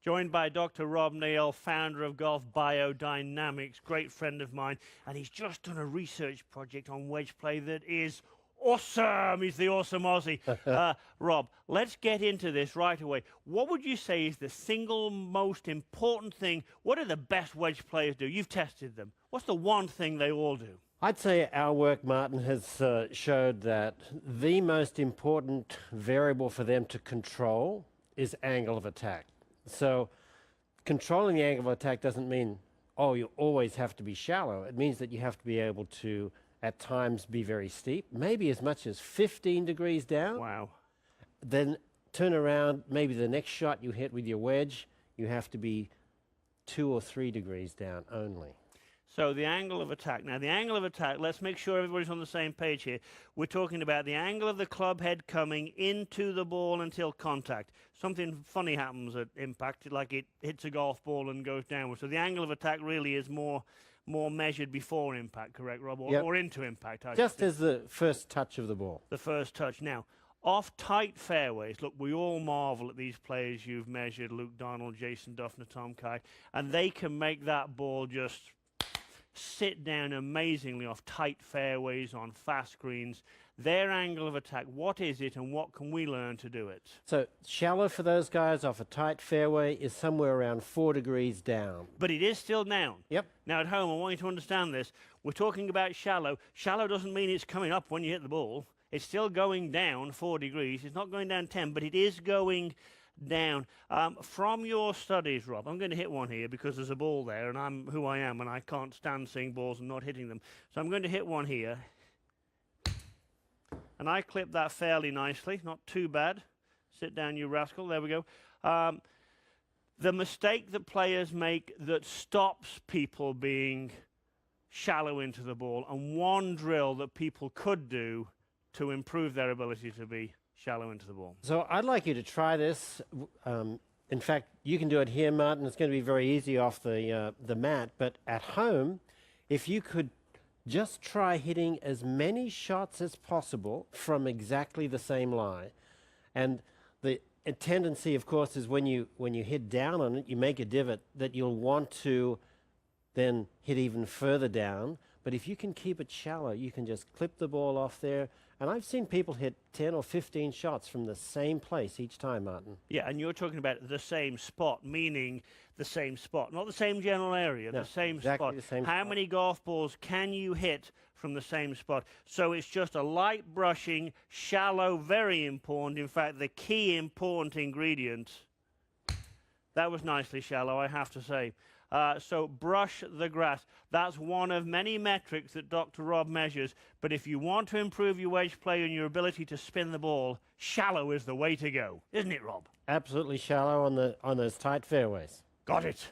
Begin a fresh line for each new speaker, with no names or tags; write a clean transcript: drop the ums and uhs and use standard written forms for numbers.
Joined by Dr. Rob Neal, founder of Golf Biodynamics, great friend of mine, and he's just done a research project on wedge play that is awesome. He's the awesome Aussie. Rob, let's get into this right away. What would you say is the single most important thing? What do the best wedge players do? You've tested them. What's the one thing they all do?
I'd say our work, Martin, has showed that the most important variable for them to control is angle of attack. So controlling the angle of attack doesn't mean, oh, you always have to be shallow. It means that you have to be able to, at times, be very steep, maybe as much as 15 degrees down.
Wow.
Then turn around, maybe the next shot you hit with your wedge, you have to be 2 or 3 degrees down only.
So the angle of attack. Now, the angle of attack, let's make sure everybody's on the same page here. We're talking about the angle of the club head coming into the ball until contact. Something funny happens at impact, like it hits a golf ball and goes downward. So the angle of attack really is more measured before impact, correct, Rob? Or,
yep.
or into impact.
Just as the first touch of the ball.
The first touch. Now, off tight fairways, look, we all marvel at these players you've measured, Luke Donald, Jason Duffner, Tom Kite, and they can make that ball just sit down amazingly off tight fairways on fast greens. Their angle of attack, what is it and what can we learn to do it?
So shallow for those guys off a tight fairway is somewhere around 4 degrees down.
But it is still down.
Yep.
Now at home, I want you to understand this. We're talking about shallow. Shallow doesn't mean it's coming up when you hit the ball. It's still going down 4 degrees. It's not going down 10, but it is going down. From your studies, Rob, I'm going to hit one here because there's a ball there and I'm who I am and I can't stand seeing balls and not hitting them. So I'm going to hit one here. And I clip that fairly nicely, not too bad. Sit down, you rascal. There we go. The mistake that players make that stops people being shallow into the ball, and one drill that people could do to improve their ability to be shallow into the ball.
So I'd like you to try this. In fact, you can do it here, Martin. It's going to be very easy off the mat. But at home, if you could just try hitting as many shots as possible from exactly the same lie. And the tendency, of course, is when you hit down on it, you make a divot that you'll want to then hit even further down. But if you can keep it shallow, you can just clip the ball off there. And I've seen people hit 10 or 15 shots from the same place each time, Martin.
Yeah, and you're talking about the same spot, meaning the same spot, not the same general area,
No,
the same
exactly
spot.
the same
How
spot.
many golf balls can you hit from the same spot? So it's just a light brushing, shallow, very important. In fact, the key important ingredient. That was nicely shallow, I have to say. So brush the grass. That's one of many metrics that Dr. Rob measures. But if you want to improve your wedge play and your ability to spin the ball, shallow is the way to go. Isn't it, Rob?
Absolutely shallow on those tight fairways.
Got it.